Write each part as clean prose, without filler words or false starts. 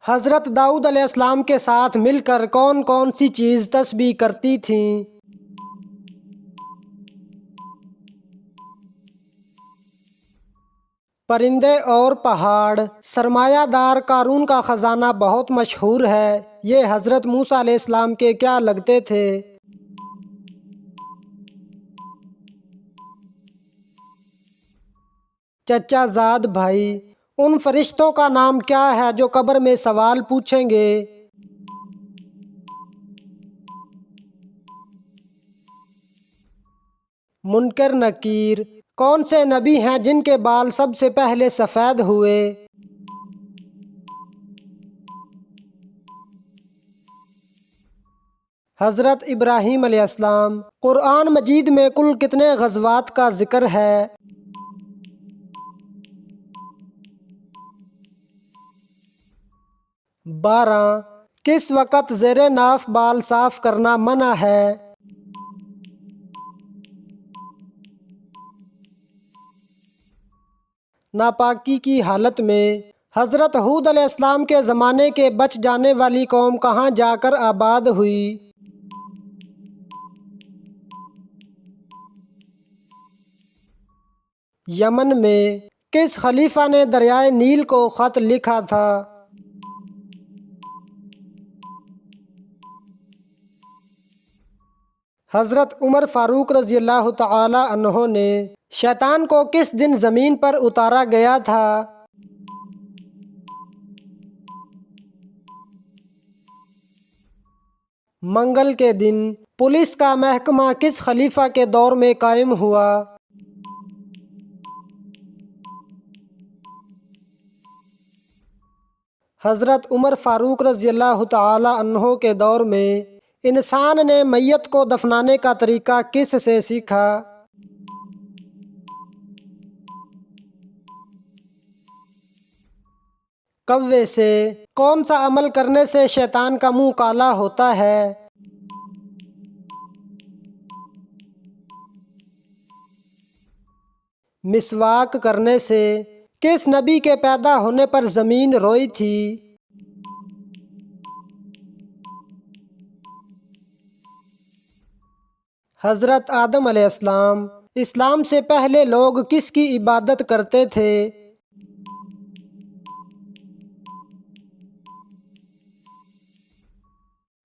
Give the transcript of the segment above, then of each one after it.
حضرت داؤد علیہ السلام کے ساتھ مل کر کون کون سی چیز تسبیح کرتی تھیں؟ پرندے اور پہاڑ۔ سرمایہ دار قارون کا خزانہ بہت مشہور ہے، یہ حضرت موسیٰ علیہ السلام کے کیا لگتے تھے؟ چچا زاد بھائی۔ ان فرشتوں کا نام کیا ہے جو قبر میں سوال پوچھیں گے؟ منکر نکیر۔ کون سے نبی ہیں جن کے بال سب سے پہلے سفید ہوئے؟ حضرت ابراہیم علیہ السلام۔ قرآن مجید میں کل کتنے غزوات کا ذکر ہے؟ 12۔ کس وقت زیر ناف بال صاف کرنا منع ہے؟ ناپاکی کی حالت میں۔ حضرت ہود علیہ السلام کے زمانے کے بچ جانے والی قوم کہاں جا کر آباد ہوئی؟ یمن میں۔ کس خلیفہ نے دریائے نیل کو خط لکھا تھا؟ حضرت عمر فاروق رضی اللہ تعالی عنہ نے شیطان کو کس دن زمین پر اتارا گیا تھا؟ منگل کے دن۔ پولیس کا محکمہ کس خلیفہ کے دور میں قائم ہوا؟ حضرت عمر فاروق رضی اللہ تعالی عنہ کے دور میں انسان نے میت کو دفنانے کا طریقہ کس سے سیکھا؟ کوے سے۔ کون سا عمل کرنے سے شیطان کا منہ کالا ہوتا ہے؟ مسواک کرنے سے۔ کس نبی کے پیدا ہونے پر زمین روئی تھی؟ حضرت آدم علیہ السلام۔ اسلام سے پہلے لوگ کس کی عبادت کرتے تھے؟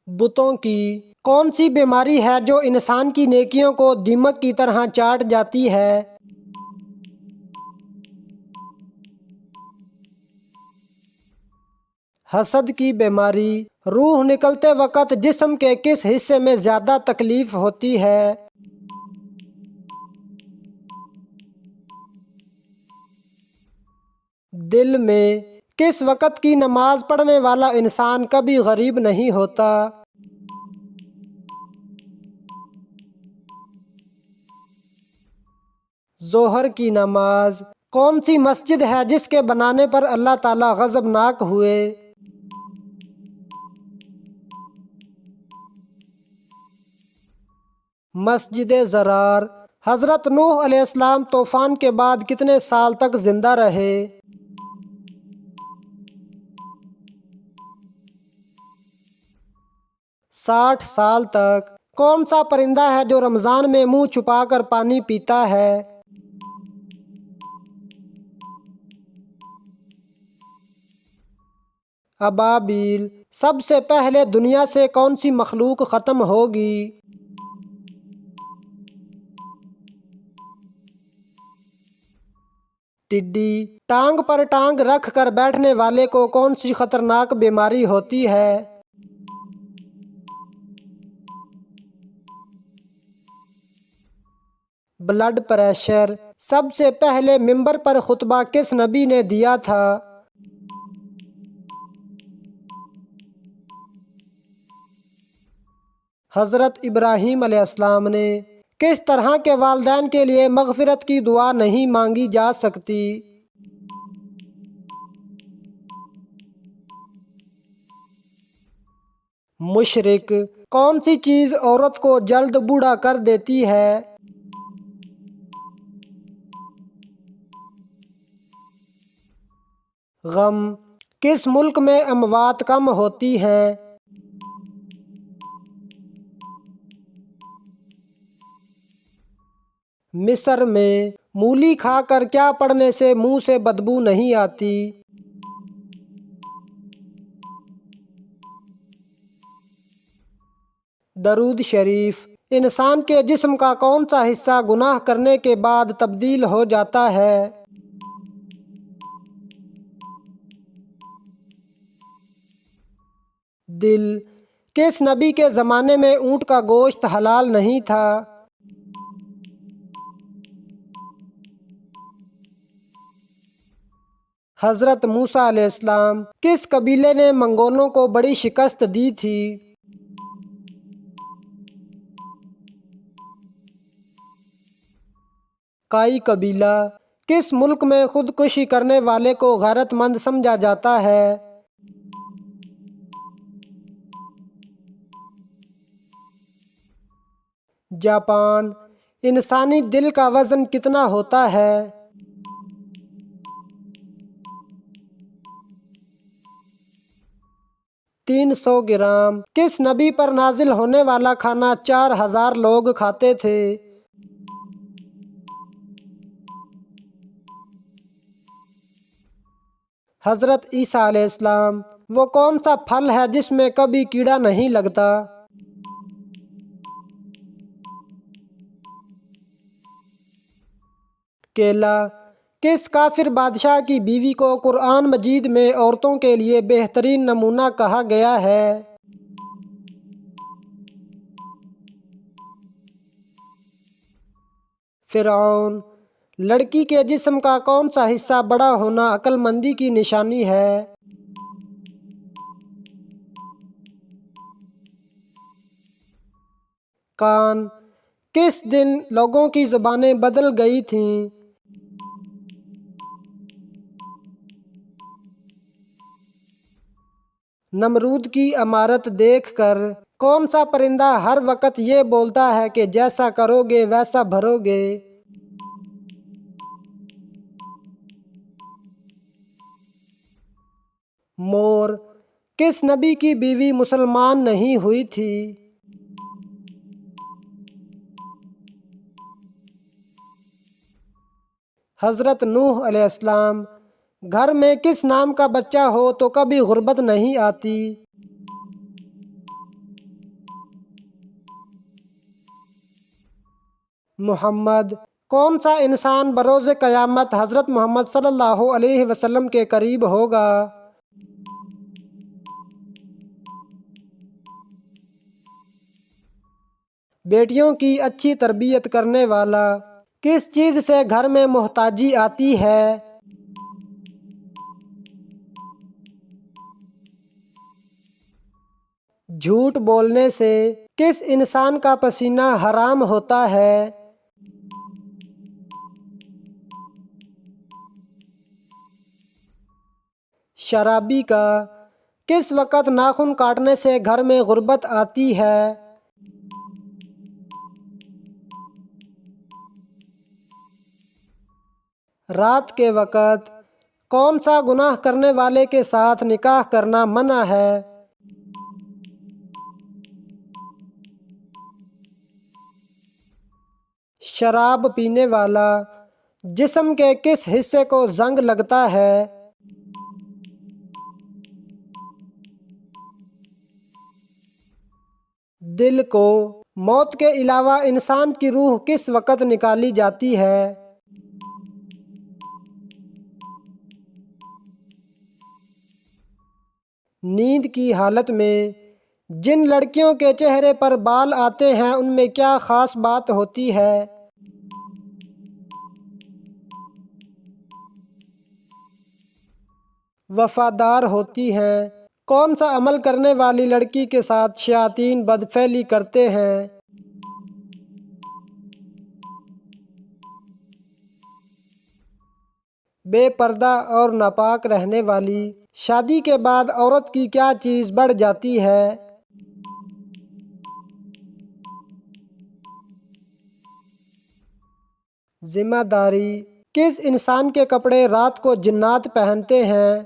بتوں کی۔ کون سی بیماری ہے جو انسان کی نیکیوں کو دیمک کی طرح چاٹ جاتی ہے؟ حسد کی بیماری۔ روح نکلتے وقت جسم کے کس حصے میں زیادہ تکلیف ہوتی ہے؟ دل میں۔ کس وقت کی نماز پڑھنے والا انسان کبھی غریب نہیں ہوتا؟ ظہر کی نماز۔ کون سی مسجد ہے جس کے بنانے پر اللہ تعالیٰ غضبناک ہوئے؟ 'مسجد ضرار'۔ حضرت نوح علیہ السلام طوفان کے بعد کتنے سال تک زندہ رہے؟ 60 سال تک۔ کون سا پرندہ ہے جو رمضان میں منہ چھپا کر پانی پیتا ہے؟ ابابیل۔ سب سے پہلے دنیا سے کون سی مخلوق ختم ہوگی؟ ٹڈی۔ ٹانگ پر ٹانگ رکھ کر بیٹھنے والے کو کون سی خطرناک بیماری ہوتی ہے؟ Blood pressure. سب سے پہلے ممبر پر خطبہ کس نبی نے دیا تھا؟ حضرت ابراہیم علیہ السلام نے۔ کس طرح کے والدین کے لیے مغفرت کی دعا نہیں مانگی جا سکتی؟ مشرک۔ کون سی چیز عورت کو جلد بوڑھا کر دیتی ہے؟ غم۔ کس ملک میں اموات کم ہوتی ہیں؟ مصر میں مولی کھا کر کیا پڑھنے سے منہ سے بدبو نہیں آتی؟ درود شریف۔ انسان کے جسم کا کون سا حصہ گناہ کرنے کے بعد تبدیل ہو جاتا ہے؟ دل۔ کس نبی کے زمانے میں اونٹ کا گوشت حلال نہیں تھا؟ حضرت موسیٰ علیہ السلام۔ کس قبیلے نے منگولوں کو بڑی شکست دی تھی؟ کائی قبیلہ۔ کس ملک میں خودکشی کرنے والے کو غیرت مند سمجھا جاتا ہے؟ جاپان۔ انسانی دل کا وزن کتنا ہوتا ہے؟ 300 گرام۔ کس نبی پر نازل ہونے والا کھانا 4000 لوگ کھاتے تھے؟ حضرت عیسیٰ علیہ السلام۔ وہ کون سا پھل ہے جس میں کبھی کیڑا نہیں لگتا؟ کیلا۔ کس کافر بادشاہ کی بیوی کو قرآن مجید میں عورتوں کے لیے بہترین نمونہ کہا گیا ہے؟ فرعون۔ لڑکی کے جسم کا کون سا حصہ بڑا ہونا عقل مندی کی نشانی ہے؟ کان۔ کس دن لوگوں کی زبانیں بدل گئی تھیں؟ نمرود کی عمارت دیکھ کر کون سا پرندہ ہر وقت یہ بولتا ہے کہ جیسا کرو گے ویسا بھرو گے؟ مور۔ کس نبی کی بیوی مسلمان نہیں ہوئی تھی؟ حضرت نوح علیہ السلام۔ گھر میں کس نام کا بچہ ہو تو کبھی غربت نہیں آتی؟ محمد۔ کون سا انسان بروز قیامت حضرت محمد صلی اللہ علیہ وسلم کے قریب ہوگا؟ بیٹیوں کی اچھی تربیت کرنے والا۔ کس چیز سے گھر میں محتاجی آتی ہے؟ جھوٹ بولنے سے کس انسان کا پسینہ حرام ہوتا ہے؟ شرابی کا۔ کس وقت ناخن کاٹنے سے گھر میں غربت آتی ہے؟ رات کے وقت۔ کون سا گناہ کرنے والے کے ساتھ نکاح کرنا منع ہے؟ شراب پینے والا۔ جسم کے کس حصے کو زنگ لگتا ہے؟ دل کو۔ موت کے علاوہ انسان کی روح کس وقت نکالی جاتی ہے؟ نیند کی حالت میں۔ جن لڑکیوں کے چہرے پر بال آتے ہیں ان میں کیا خاص بات ہوتی ہے؟ وفادار ہوتی ہیں۔ کون سا عمل کرنے والی لڑکی کے ساتھ شیاطین بدفعلی کرتے ہیں؟ بے پردہ اور ناپاک رہنے والی۔ شادی کے بعد عورت کی کیا چیز بڑھ جاتی ہے؟ ذمہ داری۔ کس انسان کے کپڑے رات کو جنات پہنتے ہیں؟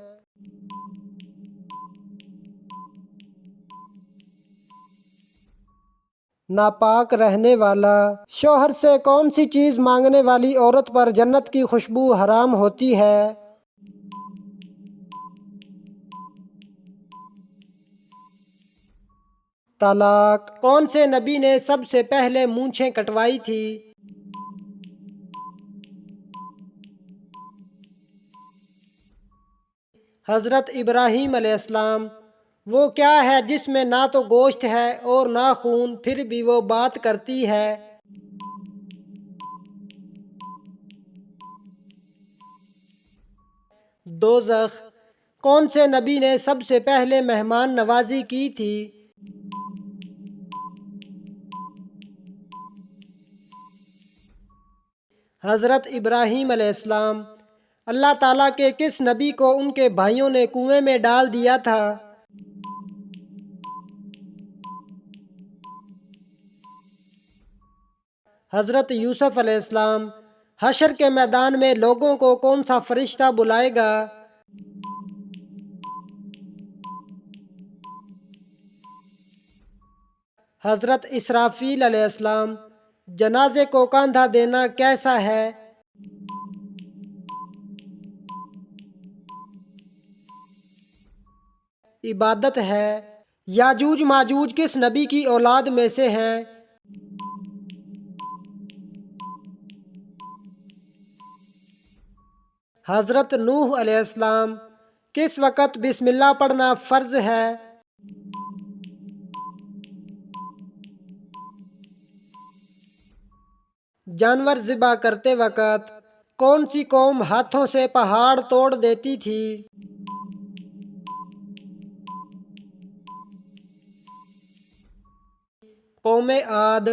ناپاک رہنے والا شوہر سے کون سی چیز مانگنے والی عورت پر جنت کی خوشبو حرام ہوتی ہے؟ طلاق۔ کون سے نبی نے سب سے پہلے مونچھیں کٹوائی تھی؟ حضرت ابراہیم علیہ السلام۔ وہ کیا ہے جس میں نہ تو گوشت ہے اور نہ خون، پھر بھی وہ بات کرتی ہے؟ دوزخ۔ کون سے نبی نے سب سے پہلے مہمان نوازی کی تھی؟ حضرت ابراہیم علیہ السلام۔ اللہ تعالیٰ کے کس نبی کو ان کے بھائیوں نے کنویں میں ڈال دیا تھا؟ حضرت یوسف علیہ السلام۔ حشر کے میدان میں لوگوں کو کون سا فرشتہ بلائے گا؟ حضرت اسرافیل علیہ السلام۔ جنازے کو کاندھا دینا کیسا ہے؟ عبادت ہے۔ یاجوج ماجوج کس نبی کی اولاد میں سے ہیں؟ حضرت نوح علیہ السلام۔ کس وقت بسم اللہ پڑھنا فرض ہے؟ جانور ذبح کرتے وقت کون سی قوم ہاتھوں سے پہاڑ توڑ دیتی تھی؟ قوم عاد۔